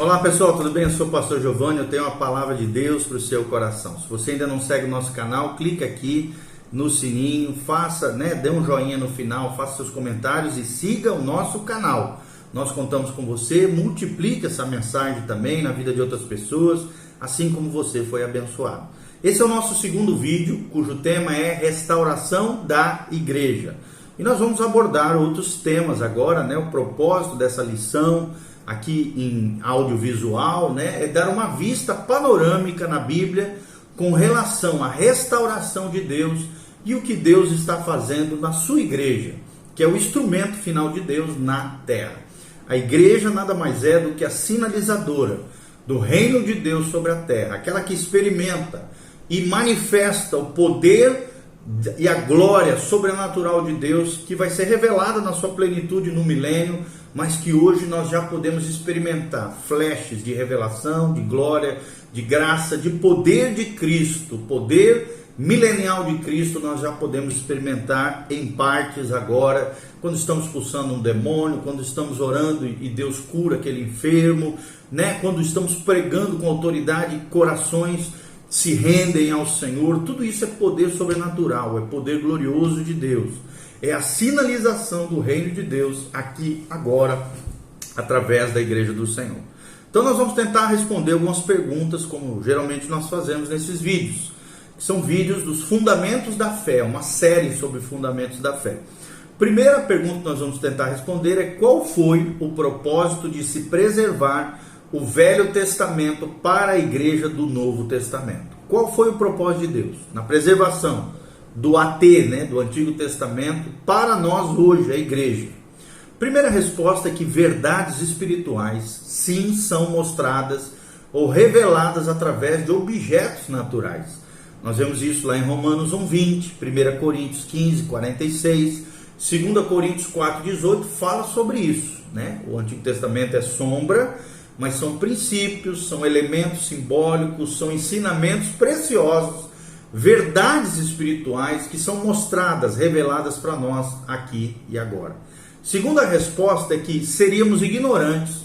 Olá pessoal, tudo bem? Eu sou o pastor Giovanni, eu tenho uma palavra de Deus para o seu coração. Se você ainda não segue o nosso canal, clica aqui no sininho, dê um joinha no final, faça seus comentários e siga o nosso canal. Nós contamos com você, multiplique essa mensagem também na vida de outras pessoas, assim como você foi abençoado. Esse é o nosso segundo vídeo, cujo tema é restauração da igreja. E nós vamos abordar outros temas agora, o propósito dessa lição aqui em audiovisual, é dar uma vista panorâmica na Bíblia com relação à restauração de Deus e o que Deus está fazendo na sua igreja, que é o instrumento final de Deus na terra. A igreja nada mais é do que a sinalizadora do reino de Deus sobre a terra, aquela que experimenta e manifesta o poder e a glória sobrenatural de Deus, que vai ser revelada na sua plenitude no milênio, mas que hoje nós já podemos experimentar flashes de revelação, de glória, de graça, de poder de Cristo, poder milenial de Cristo. Nós já podemos experimentar em partes agora, quando estamos expulsando um demônio, quando estamos orando e Deus cura aquele enfermo, quando estamos pregando com autoridade, corações se rendem ao Senhor. Tudo isso é poder sobrenatural, é poder glorioso de Deus. É a sinalização do reino de Deus aqui, agora, através da igreja do Senhor. Então nós vamos tentar responder algumas perguntas, como geralmente nós fazemos nesses vídeos, que são vídeos dos fundamentos da fé, uma série sobre fundamentos da fé. Primeira pergunta que nós vamos tentar responder é: qual foi o propósito de se preservar o Velho Testamento para a igreja do Novo Testamento? Qual foi o propósito de Deus na preservação do AT, do Antigo Testamento, para nós hoje, a igreja? Primeira resposta é que verdades espirituais, sim, são mostradas ou reveladas através de objetos naturais. Nós vemos isso lá em Romanos 1:20, 1 Coríntios 15:46, 2 Coríntios 4:18, fala sobre isso. O Antigo Testamento é sombra, mas são princípios, são elementos simbólicos, são ensinamentos preciosos, verdades espirituais que são mostradas, reveladas para nós aqui e agora. Segunda resposta é que seríamos ignorantes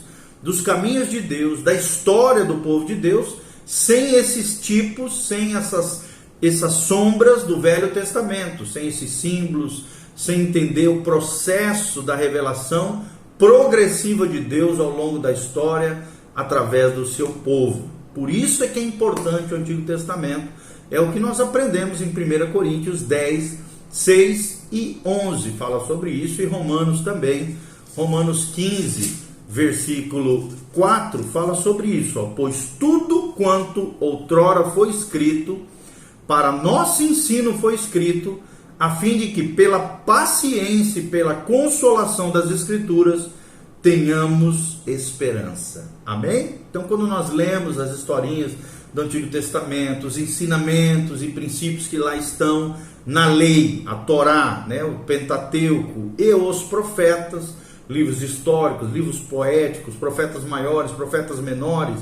dos caminhos de Deus, da história do povo de Deus, sem esses tipos, sem essas sombras do Velho Testamento, sem esses símbolos, sem entender o processo da revelação progressiva de Deus ao longo da história, através do seu povo. Por isso é que é importante o Antigo Testamento. É o que nós aprendemos em 1 Coríntios 10, 6 e 11, fala sobre isso, e Romanos também. Romanos 15, versículo 4, fala sobre isso. Pois tudo quanto outrora foi escrito, para nosso ensino foi escrito, a fim de que pela paciência e pela consolação das Escrituras tenhamos esperança. Amém? Então, quando nós lemos as historinhas do Antigo Testamento, os ensinamentos e princípios que lá estão na lei, a Torá, o Pentateuco e os profetas, livros históricos, livros poéticos, profetas maiores, profetas menores,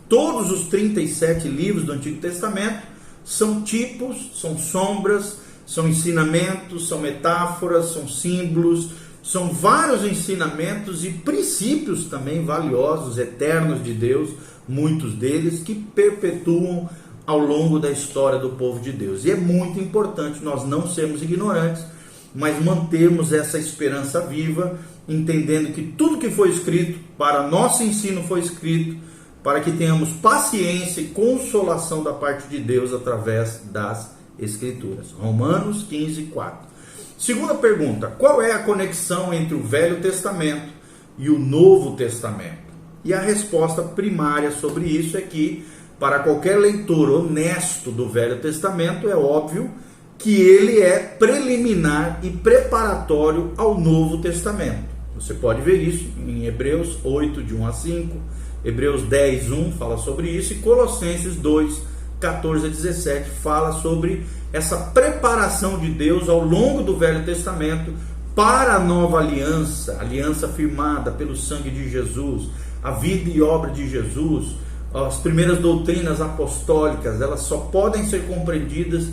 todos os 37 livros do Antigo Testamento são tipos, são sombras, são ensinamentos, são metáforas, são símbolos, são vários ensinamentos e princípios também valiosos, eternos de Deus, muitos deles que perpetuam ao longo da história do povo de Deus. E é muito importante nós não sermos ignorantes, mas mantermos essa esperança viva, entendendo que tudo que foi escrito para nosso ensino foi escrito para que tenhamos paciência e consolação da parte de Deus através das Escrituras. Romanos 15, 4. Segunda pergunta: qual é a conexão entre o Velho Testamento e o Novo Testamento? E a resposta primária sobre isso é que, para qualquer leitor honesto do Velho Testamento, é óbvio que ele é preliminar e preparatório ao Novo Testamento. Você pode ver isso em Hebreus 8, de 1 a 5, Hebreus 10, 1 fala sobre isso, e Colossenses 2, 14 a 17 fala sobre essa preparação de Deus ao longo do Velho Testamento para a nova aliança, aliança firmada pelo sangue de Jesus, a vida e obra de Jesus. As primeiras doutrinas apostólicas, elas só podem ser compreendidas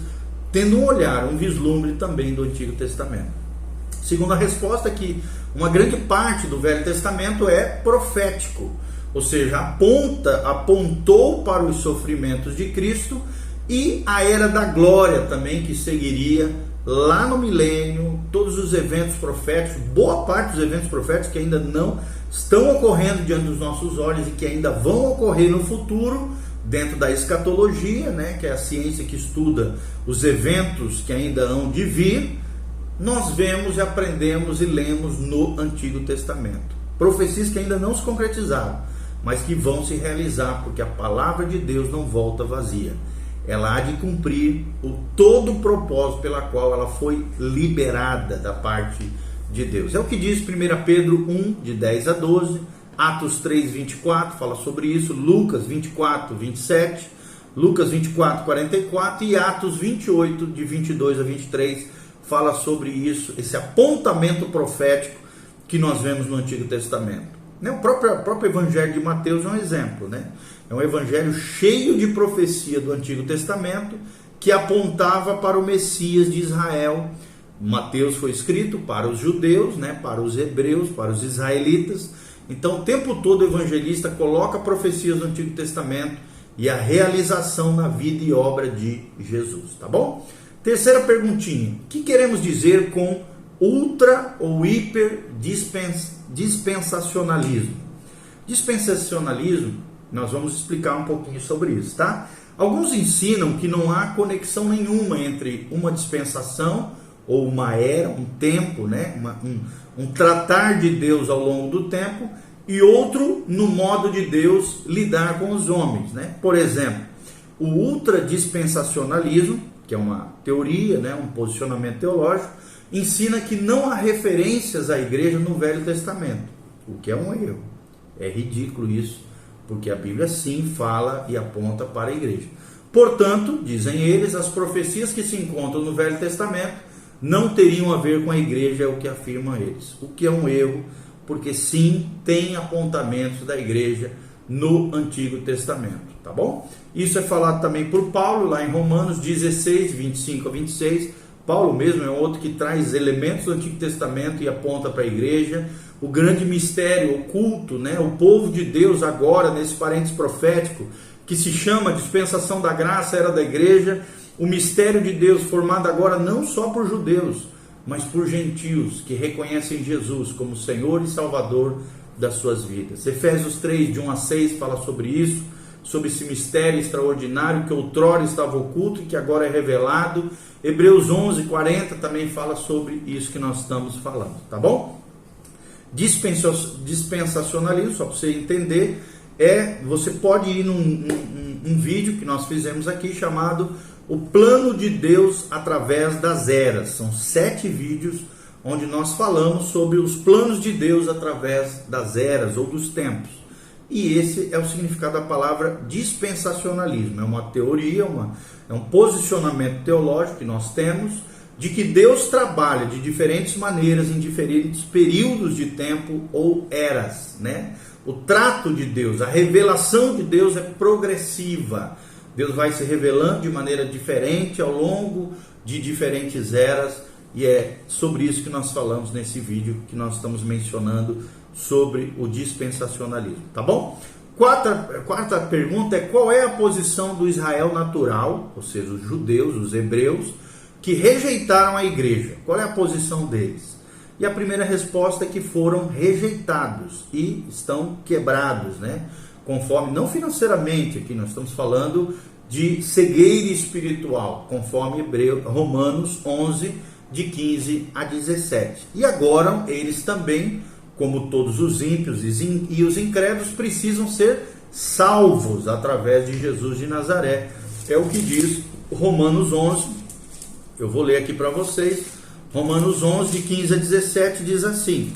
tendo um olhar, um vislumbre também do Antigo Testamento. Segunda resposta é que uma grande parte do Velho Testamento é profético. ou seja, apontou para os sofrimentos de Cristo e a era da glória também que seguiria lá no milênio, todos os eventos proféticos, boa parte dos eventos proféticos que ainda não estão ocorrendo diante dos nossos olhos e que ainda vão ocorrer no futuro, dentro da escatologia, né, que é a ciência que estuda os eventos que ainda hão de vir, nós vemos e aprendemos e lemos no Antigo Testamento. Profecias que ainda não se concretizaram, mas que vão se realizar, porque a palavra de Deus não volta vazia. Ela há de cumprir todo o propósito pela qual ela foi liberada da parte de Deus. É o que diz 1 Pedro 1, de 10 a 12, Atos 3, 24, fala sobre isso, Lucas 24, 27, Lucas 24, 44 e Atos 28, de 22 a 23, fala sobre isso, esse apontamento profético que nós vemos no Antigo Testamento. O próprio Evangelho de Mateus é um exemplo, né? É um evangelho cheio de profecia do Antigo Testamento que apontava para o Messias de Israel. Mateus foi escrito para os judeus, né? Para os hebreus, para os israelitas. Então, o tempo todo o evangelista coloca profecias do Antigo Testamento e a realização na vida e obra de Jesus, tá bom? Terceira perguntinha: o que queremos dizer com ultra ou hiper dispensacionalismo? Dispensacionalismo, nós vamos explicar um pouquinho sobre isso, tá? Alguns ensinam que não há conexão nenhuma entre uma dispensação ou uma era, um tempo, né? Um tratar de Deus ao longo do tempo e outro no modo de Deus lidar com os homens, né? Por exemplo, o ultradispensacionalismo, que é uma teoria, né? Um posicionamento teológico, ensina que não há referências à igreja no Velho Testamento, o que é um erro. É ridículo isso, porque a Bíblia sim fala e aponta para a igreja. Portanto, dizem eles, as profecias que se encontram no Velho Testamento não teriam a ver com a igreja, é o que afirmam eles. O que é um erro, porque sim, tem apontamentos da igreja no Antigo Testamento, tá bom? Isso é falado também por Paulo, lá em Romanos 16, 25 a 26. Paulo mesmo é outro que traz elementos do Antigo Testamento e aponta para a igreja. O grande mistério oculto, né? O povo de Deus agora, nesse parênteses profético, que se chama dispensação da graça, era da igreja. O mistério de Deus formado agora não só por judeus, mas por gentios que reconhecem Jesus como Senhor e Salvador das suas vidas. Efésios 3, de 1 a 6, fala sobre isso, sobre esse mistério extraordinário que outrora estava oculto e que agora é revelado. Hebreus 11, 40 também fala sobre isso que nós estamos falando, tá bom? Dispensacionalismo, só para você entender, você pode ir num vídeo que nós fizemos aqui chamado O Plano de Deus através das Eras. São 7 vídeos onde nós falamos sobre os planos de Deus através das eras ou dos tempos. E esse é o significado da palavra dispensacionalismo. É uma teoria, é um posicionamento teológico que nós temos de que Deus trabalha de diferentes maneiras em diferentes períodos de tempo ou eras, né? O trato de Deus, a revelação de Deus é progressiva. Deus vai se revelando de maneira diferente ao longo de diferentes eras, e é sobre isso que nós falamos nesse vídeo que nós estamos mencionando sobre o dispensacionalismo, tá bom? Quarta pergunta é: qual é a posição do Israel natural, ou seja, os judeus, os hebreus, que rejeitaram a igreja? Qual é a posição deles? E a primeira resposta é que foram rejeitados e estão quebrados, né? Conforme, não financeiramente, aqui nós estamos falando de cegueira espiritual, conforme Romanos 11, de 15 a 17. E agora eles também, como todos os ímpios e os incrédulos, precisam ser salvos através de Jesus de Nazaré. É o que diz Romanos 11. Eu vou ler aqui para vocês. Romanos 11, de 15 a 17, diz assim.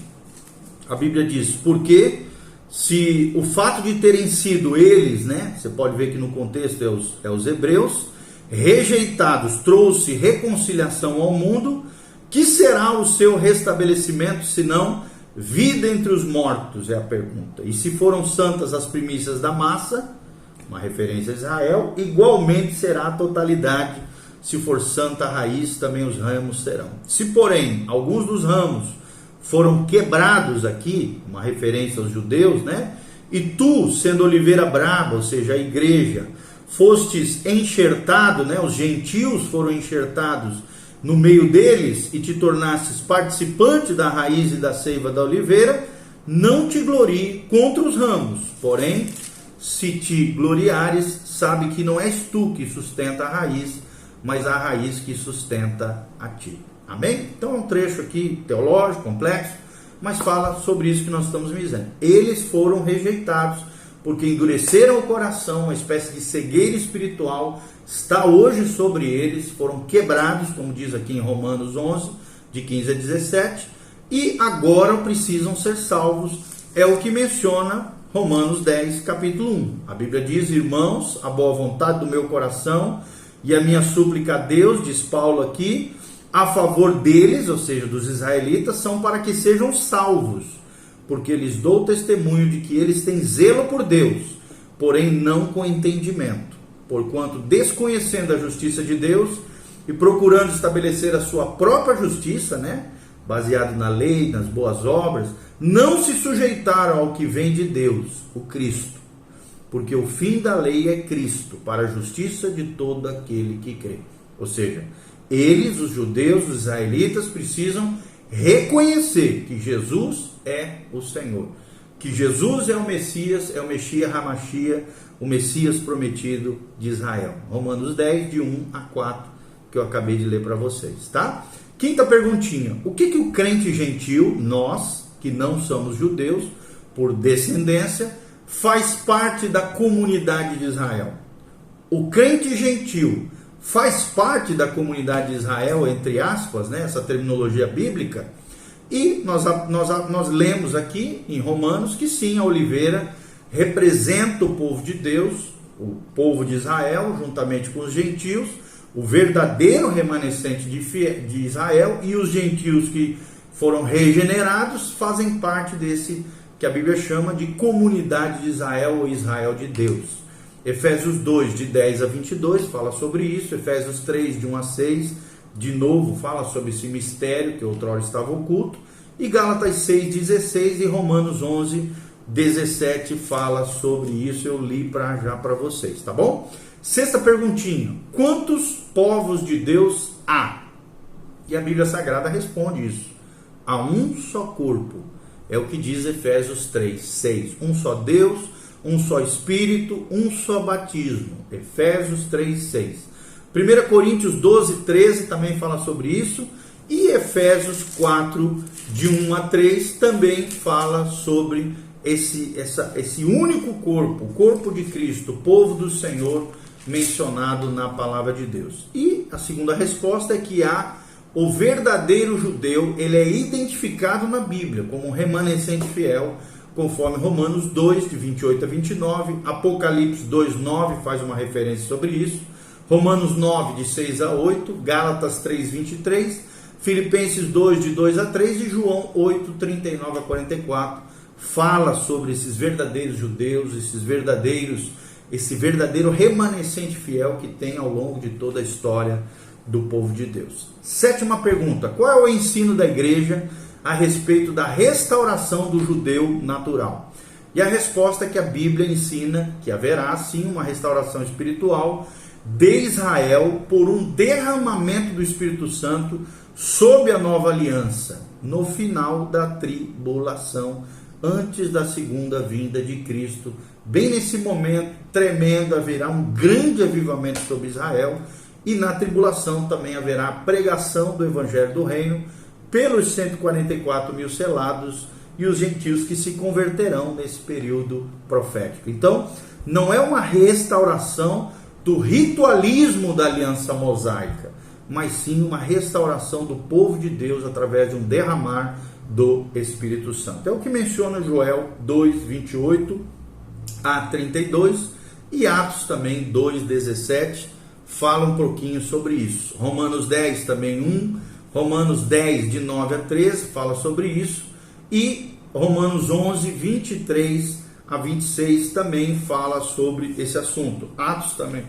A Bíblia diz: porque se o fato de terem sido eles, né, você pode ver que no contexto é os hebreus, rejeitados, trouxe reconciliação ao mundo, que será o seu restabelecimento, senão vida entre os mortos? É a pergunta. E se foram santas as primícias da massa, uma referência a Israel, igualmente será a totalidade. Se for santa a raiz, também os ramos serão. Se, porém, alguns dos ramos foram quebrados aqui, uma referência aos judeus, né? E tu, sendo oliveira braba, ou seja, a igreja, fostes enxertado, né? Os gentios foram enxertados no meio deles e te tornastes participante da raiz e da seiva da oliveira, não te glorie contra os ramos. Porém, se te gloriares, sabe que não és tu que sustenta a raiz, mas a raiz que sustenta a ti. Amém? Então é um trecho aqui teológico, complexo, mas fala sobre isso que nós estamos dizendo. Eles foram rejeitados porque endureceram o coração, uma espécie de cegueira espiritual está hoje sobre eles, foram quebrados, como diz aqui em Romanos 11, de 15 a 17, e agora precisam ser salvos, é o que menciona Romanos 10, capítulo 1. A Bíblia diz: irmãos, a boa vontade do meu coração e a minha súplica a Deus, diz Paulo aqui, a favor deles, ou seja, dos israelitas, são para que sejam salvos, porque lhes dou testemunho de que eles têm zelo por Deus, porém não com entendimento. Porquanto, desconhecendo a justiça de Deus e procurando estabelecer a sua própria justiça, né, baseado na lei, nas boas obras, não se sujeitaram ao que vem de Deus, o Cristo. Porque o fim da lei é Cristo, para a justiça de todo aquele que crê. Ou seja, eles, os judeus, os israelitas, precisam reconhecer que Jesus é o Senhor. Que Jesus é o Messias, é o Messias Hamashia, o Messias prometido de Israel. Romanos 10, de 1 a 4, que eu acabei de ler para vocês, tá? Quinta perguntinha: o que o crente gentil, nós, que não somos judeus, por descendência, faz parte da comunidade de Israel? O crente gentil faz parte da comunidade de Israel, entre aspas, né, essa terminologia bíblica? E nós lemos aqui em Romanos que sim, a oliveira representa o povo de Deus, o povo de Israel, juntamente com os gentios, o verdadeiro remanescente de Israel, e os gentios que foram regenerados fazem parte desse que a Bíblia chama de comunidade de Israel ou Israel de Deus. Efésios 2, de 10 a 22, fala sobre isso. Efésios 3, de 1 a 6, de novo fala sobre esse mistério que outrora estava oculto. E Gálatas 6, 16 e Romanos 11, 17 fala sobre isso. Eu li já para vocês, tá bom? Sexta perguntinha: quantos povos de Deus há? E a Bíblia Sagrada responde isso: há um só corpo. É o que diz Efésios 3, 6. Um só Deus, um só Espírito, um só batismo. Efésios 3, 6. 1 Coríntios 12, 13 também fala sobre isso. E Efésios 4, de 1 a 3, também fala sobre esse único corpo, o corpo de Cristo, o povo do Senhor, mencionado na palavra de Deus. E a segunda resposta é que o verdadeiro judeu, ele é identificado na Bíblia como um remanescente fiel, conforme Romanos 2, de 28 a 29, Apocalipse 2, 9 faz uma referência sobre isso, Romanos 9, de 6 a 8, Gálatas 3, 23, Filipenses 2, de 2 a 3 e João 8, 39 a 44, fala sobre esses verdadeiros judeus, esse verdadeiro remanescente fiel que tem ao longo de toda a história do povo de Deus. Sétima pergunta: qual é o ensino da igreja a respeito da restauração do judeu natural? E a resposta é que a Bíblia ensina que haverá sim uma restauração espiritual de Israel por um derramamento do Espírito Santo sob a nova aliança, no final da tribulação, antes da segunda vinda de Cristo. Bem nesse momento tremendo haverá um grande avivamento sobre Israel, e na tribulação também haverá a pregação do Evangelho do Reino pelos 144 mil selados e os gentios que se converterão nesse período profético. Então, não é uma restauração do ritualismo da aliança mosaica, mas sim uma restauração do povo de Deus através de um derramar do Espírito Santo. É o que menciona Joel 2, 28 a 32 e Atos também 2, 17, fala um pouquinho sobre isso. Romanos 10 também 1, Romanos 10, de 9 a 13, fala sobre isso, e Romanos 11, 23 a 26 também fala sobre esse assunto. Atos também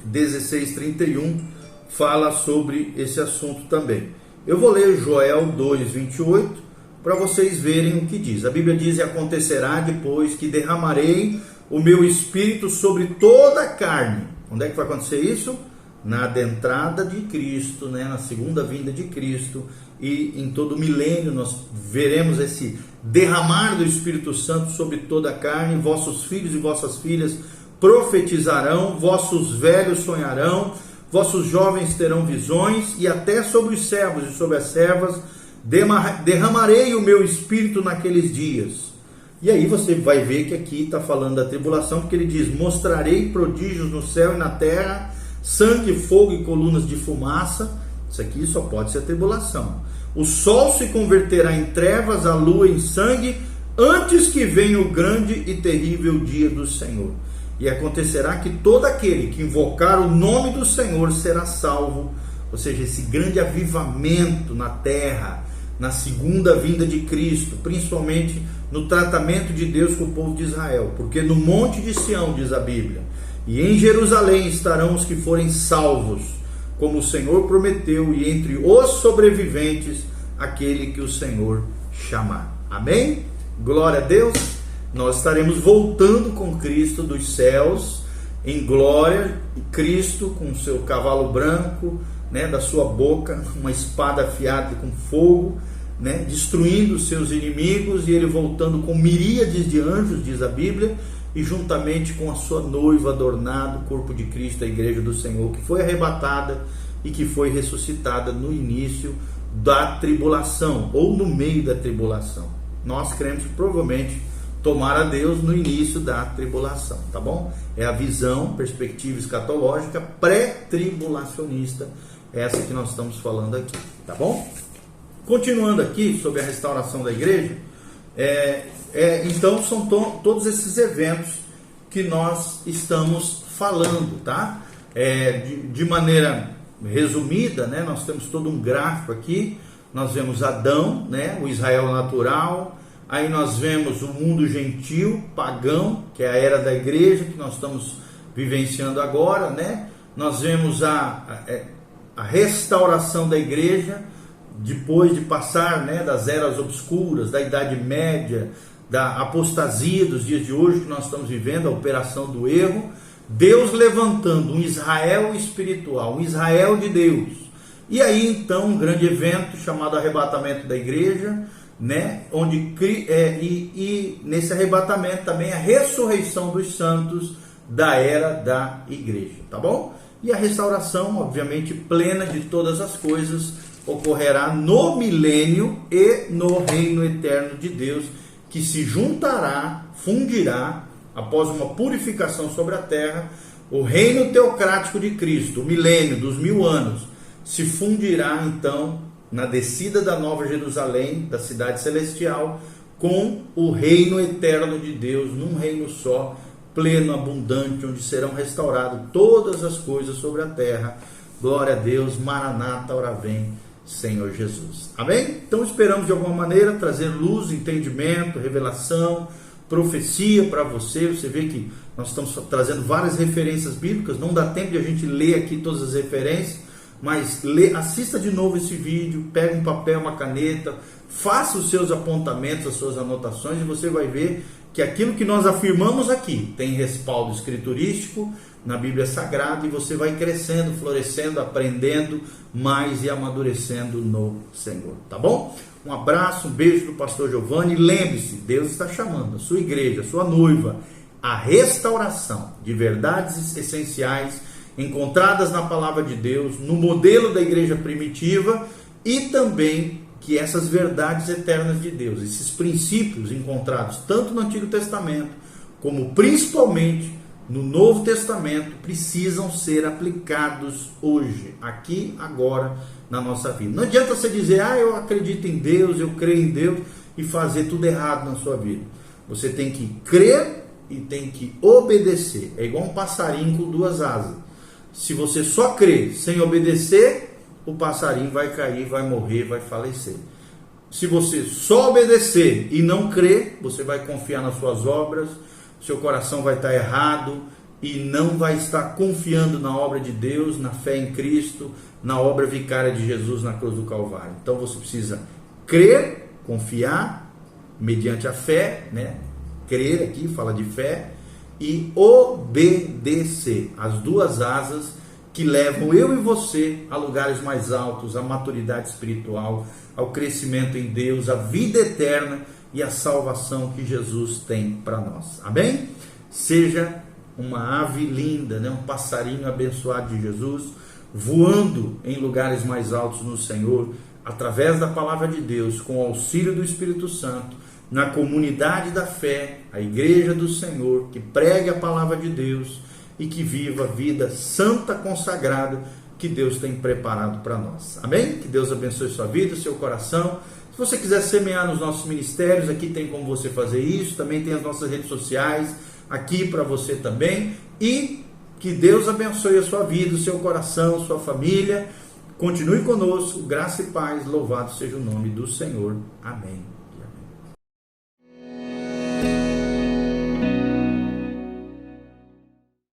16, 31 fala sobre esse assunto também. Eu vou ler Joel 2, 28, para vocês verem o que diz. A Bíblia diz: e acontecerá depois que derramarei o meu espírito sobre toda a carne. Onde é que vai acontecer isso? Na adentrada de Cristo, né? Na segunda vinda de Cristo, e em todo o milênio nós veremos esse derramar do Espírito Santo sobre toda a carne. Vossos filhos e vossas filhas profetizarão, vossos velhos sonharão, vossos jovens terão visões, e até sobre os servos e sobre as servas derramarei o meu espírito naqueles dias. E aí você vai ver que aqui está falando da tribulação, porque ele diz: mostrarei prodígios no céu e na terra, sangue, fogo e colunas de fumaça. Isso aqui só pode ser a tribulação. O sol se converterá em trevas, a lua em sangue, antes que venha o grande e terrível dia do Senhor. E acontecerá que todo aquele que invocar o nome do Senhor será salvo. Ou seja, esse grande avivamento na terra, na segunda vinda de Cristo, principalmente no tratamento de Deus com o povo de Israel. Porque no monte de Sião, diz a Bíblia, e em Jerusalém estarão os que forem salvos, como o Senhor prometeu, e entre os sobreviventes, aquele que o Senhor chamar. Amém? Glória a Deus. Nós estaremos voltando com Cristo dos céus, em glória, Cristo com seu cavalo branco, né, da sua boca, uma espada afiada com fogo, né, destruindo os seus inimigos, e ele voltando com miríades de anjos, diz a Bíblia, e juntamente com a sua noiva adornado, o corpo de Cristo, a igreja do Senhor, que foi arrebatada e que foi ressuscitada no início da tribulação, ou no meio da tribulação. Nós cremos que provavelmente tomar a Deus no início da tribulação, tá bom? É a visão, perspectiva escatológica pré-tribulacionista, essa que nós estamos falando aqui, tá bom? Continuando aqui sobre a restauração da igreja, então são todos esses eventos que nós estamos falando, tá? De maneira resumida, né? Nós temos todo um gráfico aqui. Nós vemos Adão, né? O Israel natural. Aí nós vemos o mundo gentil, pagão, que é a era da igreja que nós estamos vivenciando agora, né? Nós vemos a restauração da igreja depois de passar, né, das eras obscuras, da Idade Média, da apostasia dos dias de hoje que nós estamos vivendo, a operação do erro. Deus levantando um Israel espiritual, um Israel de Deus. E aí então um grande evento chamado arrebatamento da igreja, né? E nesse arrebatamento também a ressurreição dos santos da era da igreja, tá bom? E a restauração, obviamente, plena de todas as coisas, ocorrerá no milênio e no reino eterno de Deus, que se juntará, fundirá, após uma purificação sobre a terra, o reino teocrático de Cristo, o milênio dos 1000 anos, se fundirá então na descida da Nova Jerusalém, da cidade celestial, com o reino eterno de Deus, num reino só, pleno, abundante, onde serão restauradas todas as coisas sobre a terra. Glória a Deus, Maranata, ora vem, Senhor Jesus. Amém? Então esperamos de alguma maneira trazer luz, entendimento, revelação, profecia para você. Você vê que nós estamos trazendo várias referências bíblicas, não dá tempo de a gente ler aqui todas as referências, mas assista de novo esse vídeo, pega um papel, uma caneta, faça os seus apontamentos, as suas anotações, e você vai ver que aquilo que nós afirmamos aqui tem respaldo escriturístico na Bíblia Sagrada, e você vai crescendo, florescendo, aprendendo mais e amadurecendo no Senhor, tá bom? Um abraço, um beijo do pastor Giovanni. Lembre-se, Deus está chamando a sua igreja, a sua noiva, a restauração de verdades essenciais encontradas na palavra de Deus, no modelo da igreja primitiva, e também que essas verdades eternas de Deus, esses princípios encontrados tanto no Antigo Testamento como principalmente no Novo Testamento, precisam ser aplicados hoje, aqui, agora, na nossa vida. Não adianta você dizer: eu acredito em Deus, eu creio em Deus, e fazer tudo errado na sua vida. Você tem que crer e tem que obedecer. É igual um passarinho com 2 asas. Se você só crer sem obedecer, o passarinho vai cair, vai morrer, vai falecer. Se você só obedecer e não crer, você vai confiar nas suas obras, seu coração vai estar errado e não vai estar confiando na obra de Deus, na fé em Cristo, na obra vicária de Jesus na cruz do Calvário. Então você precisa crer confiar mediante a fé, né? Crer aqui, fala de fé, e obedecer. As duas asas que levam eu e você a lugares mais altos, a maturidade espiritual, ao crescimento em Deus, a vida eterna e a salvação que Jesus tem para nós. Amém? Seja uma ave linda, né? Um passarinho abençoado de Jesus, voando em lugares mais altos no Senhor, através da palavra de Deus, com o auxílio do Espírito Santo, na comunidade da fé, a igreja do Senhor, que pregue a palavra de Deus e que viva a vida santa, consagrada, que Deus tem preparado para nós. Amém? Que Deus abençoe sua vida, seu coração. Se você quiser semear nos nossos ministérios, aqui tem como você fazer isso. Também tem as nossas redes sociais aqui para você também. E que Deus abençoe a sua vida, o seu coração, sua família. Continue conosco, graça e paz, louvado seja o nome do Senhor. Amém.